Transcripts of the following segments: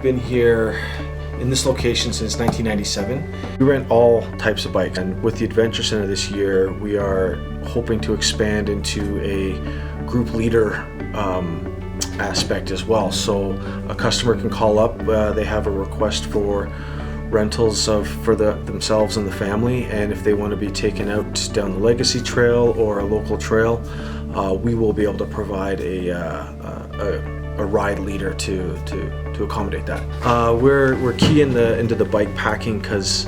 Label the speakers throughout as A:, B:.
A: been here in this location since 1997. We rent all types of bikes, and with the Adventure Center this year, we are hoping to expand into a group leader aspect as well. So a customer can call up, they have a request for rentals for themselves and the family, and if they want to be taken out down the Legacy Trail or a local trail, we will be able to provide a ride leader to accommodate that. We're key into the bike packing because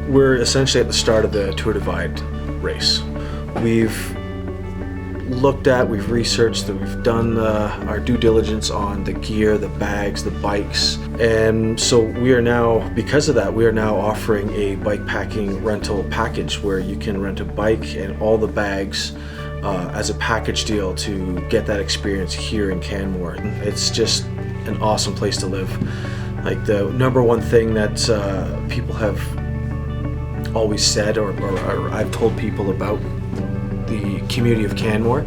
A: we're essentially at the start of the Tour Divide race. We've researched, that we've done our due diligence on the gear, the bags, the bikes, and so we are now, because of that, we are now offering a bike packing rental package where you can rent a bike and all the bags as a package deal to get that experience here in Canmore. It's just an awesome place to live. Like, the number one thing that people have always said, or I've told people about the community of Canmore,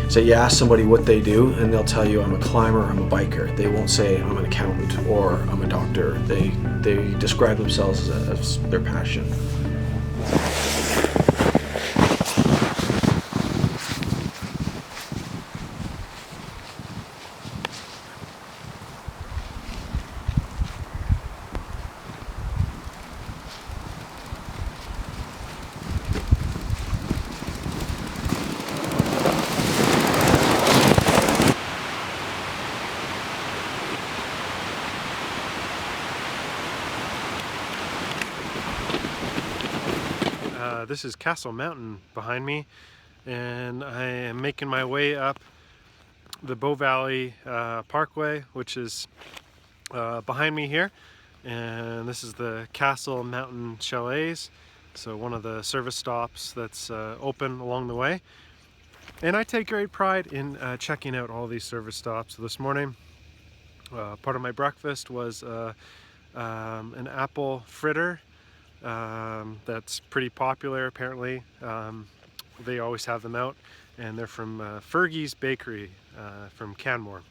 A: is that you ask somebody what they do and they'll tell you, I'm a climber, I'm a biker. They won't say I'm an accountant or I'm a doctor. They describe themselves as their passion.
B: This is Castle Mountain behind me, and I am making my way up the Bow Valley Parkway, which is behind me here, and this is the Castle Mountain Chalets, so one of the service stops that's open along the way. And I take great pride in checking out all these service stops. So this morning, part of my breakfast was an apple fritter. That's pretty popular apparently. They always have them out, and they're from Fergie's Bakery from Canmore.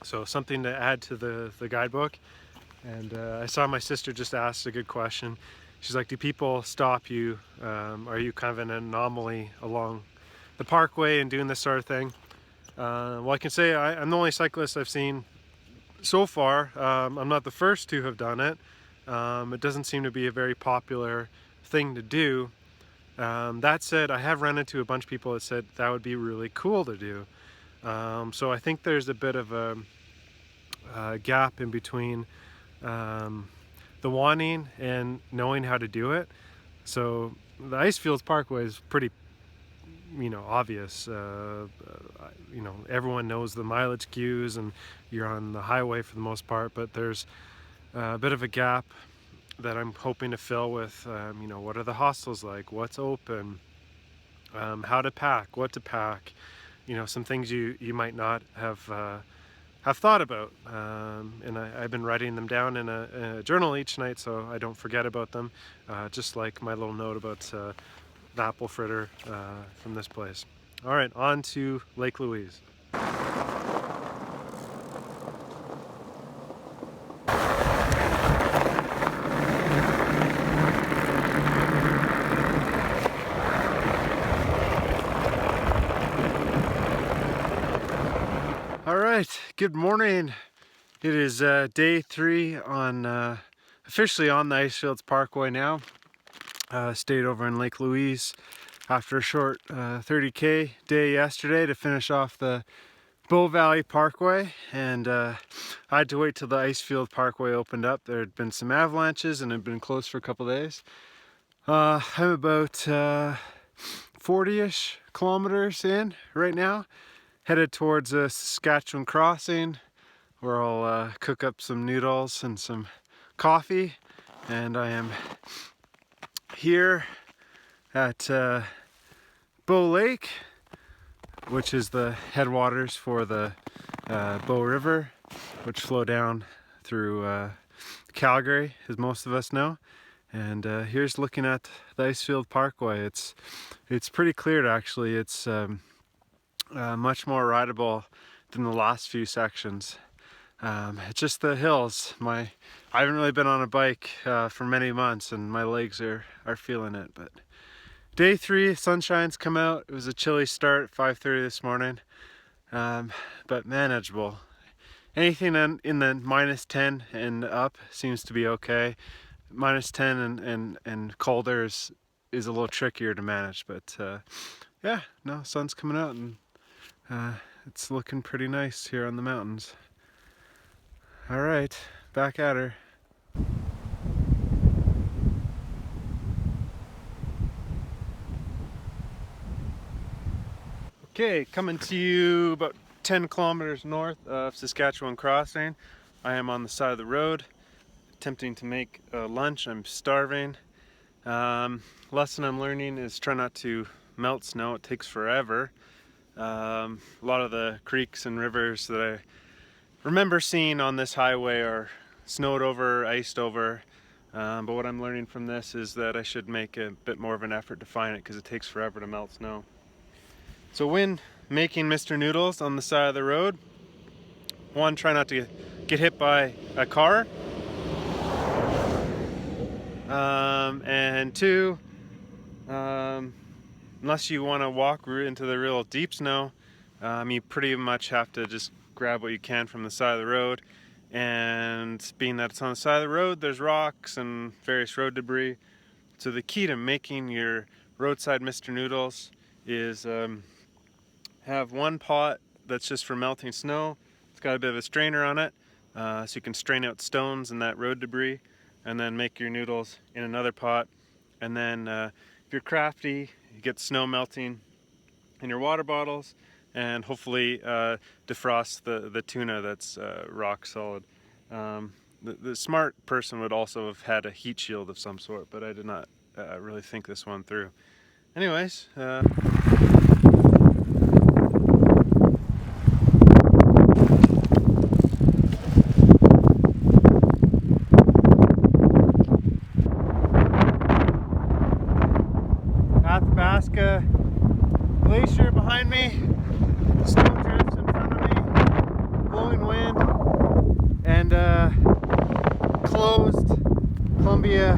B: So something to add to the guidebook. And I saw my sister just asked a good question. She's like, do people stop you? Are you kind of an anomaly along the parkway and doing this sort of thing? Well, I can say I'm the only cyclist I've seen so far. I'm not the first to have done it. It doesn't seem to be a very popular thing to do. That said, I have run into a bunch of people that said that would be really cool to do. So I think there's a bit of a gap in between the wanting and knowing how to do it. So the Icefields Parkway is pretty, obvious. Everyone knows the mileage cues, and you're on the highway for the most part, but there's a bit of a gap that I'm hoping to fill with, what are the hostels like, what's open, how to pack, what to pack, some things you might not have thought about. And I've been writing them down in a journal each night so I don't forget about them, just like my little note about the apple fritter from this place. All right, on to Lake Louise. Good morning. It is day 3 on officially on the Icefields Parkway now. Stayed over in Lake Louise after a short 30k day yesterday to finish off the Bow Valley Parkway, and I had to wait till the Icefield Parkway opened up. There had been some avalanches and it had been closed for a couple days. I'm about 40-ish kilometers in right now, headed towards Saskatchewan crossing, where I'll cook up some noodles and some coffee. And I am here at Bow Lake, which is the headwaters for the Bow River, which flow down through Calgary, as most of us know. And here's looking at the Icefield Parkway. It's pretty cleared actually. It's much more rideable than the last few sections. It's just the hills. I haven't really been on a bike for many months, and my legs are feeling it. But day 3, sunshine's come out. It was a chilly start at 5:30 this morning, but manageable. Anything in the -10 and up seems to be okay. -10 and colder is a little trickier to manage, but yeah, no, sun's coming out, and it's looking pretty nice here on the mountains. All right, back at her. Okay, coming to you about 10 kilometers north of Saskatchewan Crossing. I am on the side of the road, attempting to make lunch. I'm starving. Lesson I'm learning is try not to melt snow. It takes forever. A lot of the creeks and rivers that I remember seeing on this highway are snowed over, iced over. But what I'm learning from this is that I should make a bit more of an effort to find it because it takes forever to melt snow. So when making Mr. Noodles on the side of the road, 1, try not to get hit by a car. And 2, unless you want to walk into the real deep snow, you pretty much have to just grab what you can from the side of the road. And being that it's on the side of the road, there's rocks and various road debris. So the key to making your roadside Mr. Noodles is have one pot that's just for melting snow. It's got a bit of a strainer on it, so you can strain out stones and that road debris, and then make your noodles in another pot. And then if you're crafty, you get snow melting in your water bottles, and hopefully defrost the tuna that's rock solid. The smart person would also have had a heat shield of some sort, but I did not really think this one through. Anyways, glacier behind me, snow drifts in front of me, blowing wind, and closed Columbia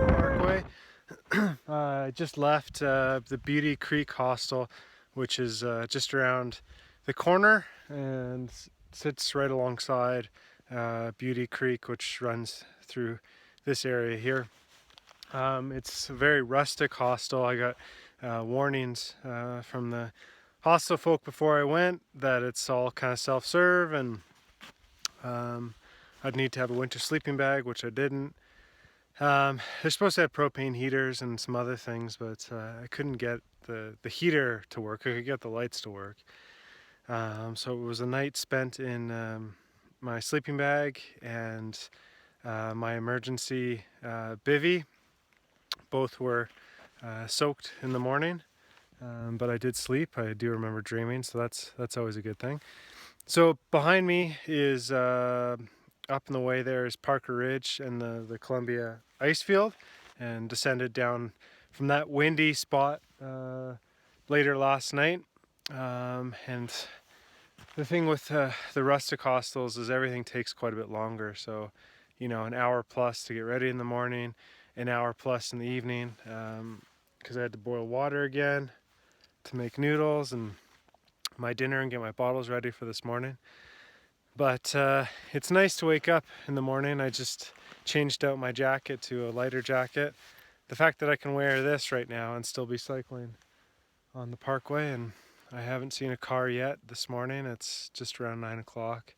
B: Parkway. I just left the Beauty Creek Hostel, which is just around the corner and sits right alongside Beauty Creek, which runs through this area here. It's a very rustic hostel. I got warnings from the hostel folk before I went that it's all kind of self-serve, and I'd need to have a winter sleeping bag, which I didn't. They're supposed to have propane heaters and some other things, but I couldn't get the heater to work. I could get the lights to work. So it was a night spent in my sleeping bag and my emergency bivvy. Both were soaked in the morning, but I did sleep. I do remember dreaming, so that's always a good thing. So behind me is up in the way there is Parker Ridge and the Columbia Icefield, and descended down from that windy spot later last night. And the thing with the rustic hostels is everything takes quite a bit longer. So, you know, an hour plus to get ready in the morning, an hour plus in the evening, because I had to boil water again to make noodles and my dinner and get my bottles ready for this morning. But it's nice to wake up in the morning. I just changed out my jacket to a lighter jacket. The fact that I can wear this right now and still be cycling on the parkway, and I haven't seen a car yet this morning. It's just around 9 o'clock.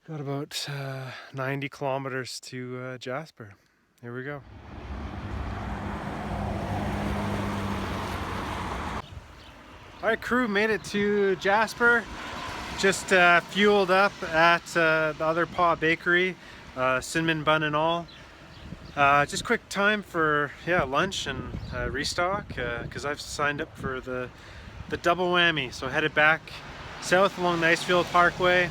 B: Got about 90 kilometers to Jasper. Here we go. All right, crew, made it to Jasper. Just fueled up at the other Paw Bakery, cinnamon bun and all. Just quick time for lunch and restock, because I've signed up for the double whammy. So headed back south along the Icefield Parkway.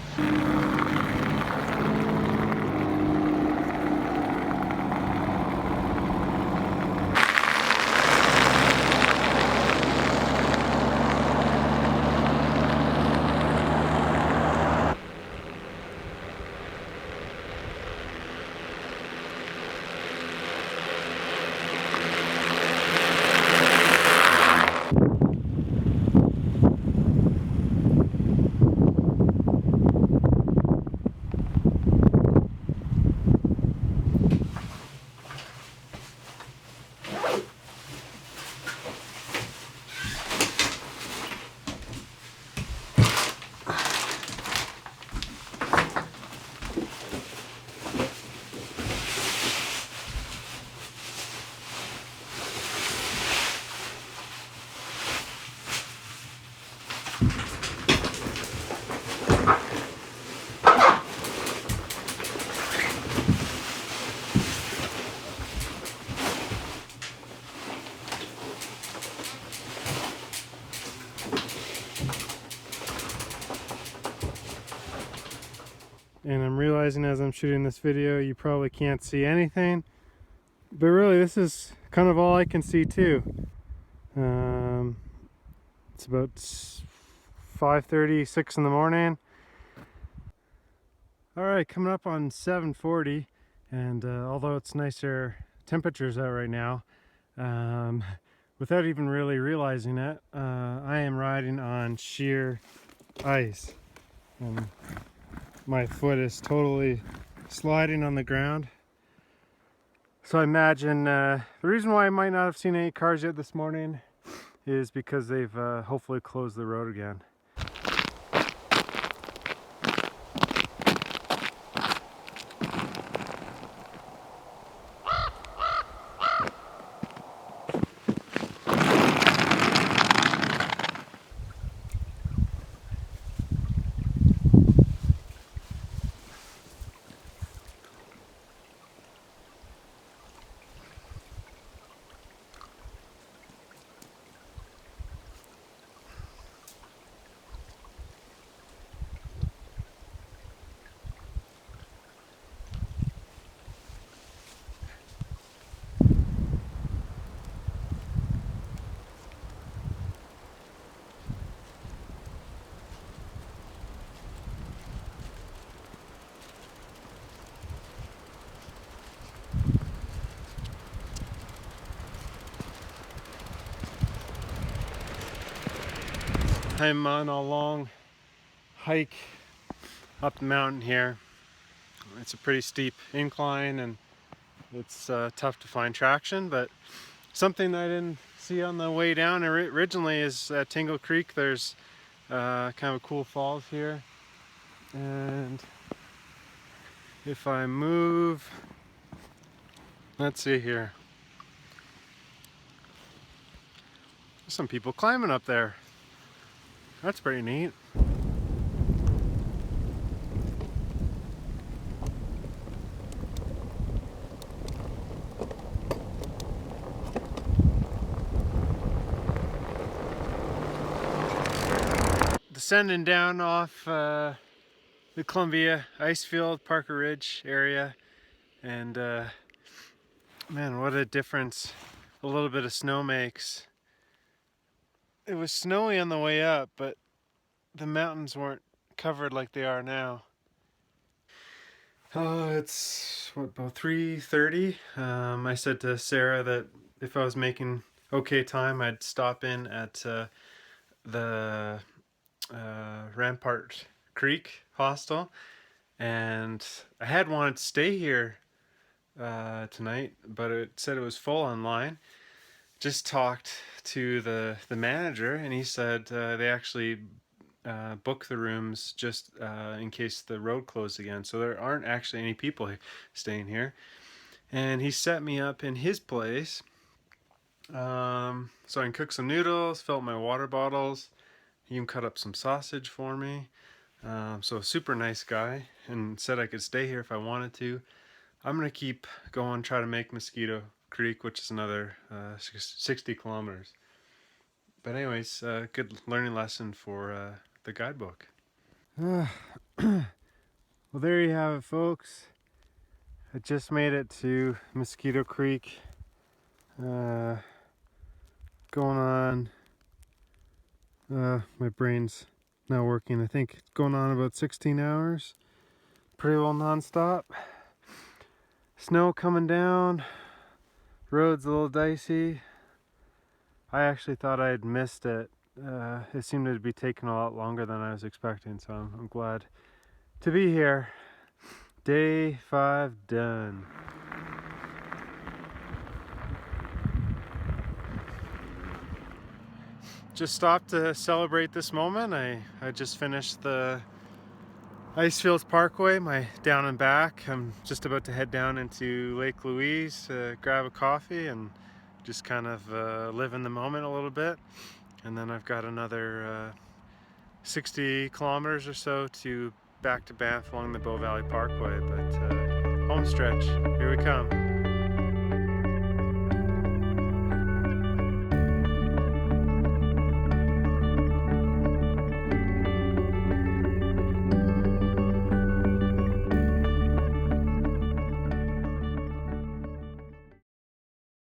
B: and I'm realizing as I'm shooting this video you probably can't see anything, but really this is kind of all I can see too. It's about 5:30, 6 in the morning. Alright, coming up on 7:40, and although it's nicer temperatures out right now, without even really realizing it, I am riding on sheer ice. And my foot is totally sliding on the ground. So I imagine the reason why I might not have seen any cars yet this morning is because they've hopefully closed the road again. I'm on a long hike up the mountain here. It's a pretty steep incline and it's tough to find traction, but something I didn't see on the way down originally is at Tingle Creek. There's kind of a cool falls here, and if I move, let's see here, there's some people climbing up there. That's pretty neat. Descending down off the Columbia Icefield Parker Ridge area, and man, what a difference a little bit of snow makes. It was snowy on the way up, but the mountains weren't covered like they are now. It's what, about 3:30. I said to Sarah that if I was making okay time, I'd stop in at the Rampart Creek Hostel, and I had wanted to stay here tonight, but it said it was full online. Just talked to the manager, and he said they actually book the rooms just in case the road closed again, so there aren't actually any people staying here. And he set me up in his place, so I can cook some noodles, fill up my water bottles. He even cut up some sausage for me. So a super nice guy, and said I could stay here if I wanted to. I'm gonna keep going, try to make Mosquito Creek, which is another 60 kilometers. But anyways, good learning lesson for the guidebook. Well, there you have it, folks. I just made it to Mosquito Creek. Going on, my brain's not working. I think it's going on about 16 hours. Pretty well non-stop. Snow coming down. Road's a little dicey. I actually thought I had missed it. It seemed to be taking a lot longer than I was expecting, so I'm glad to be here. Day 5 done. Just stopped to celebrate this moment. I just finished the Icefields Parkway, my down and back. I'm just about to head down into Lake Louise to grab a coffee and just kind of live in the moment a little bit. And then I've got another 60 kilometers or so to back to Banff along the Bow Valley Parkway. But home stretch, here we come.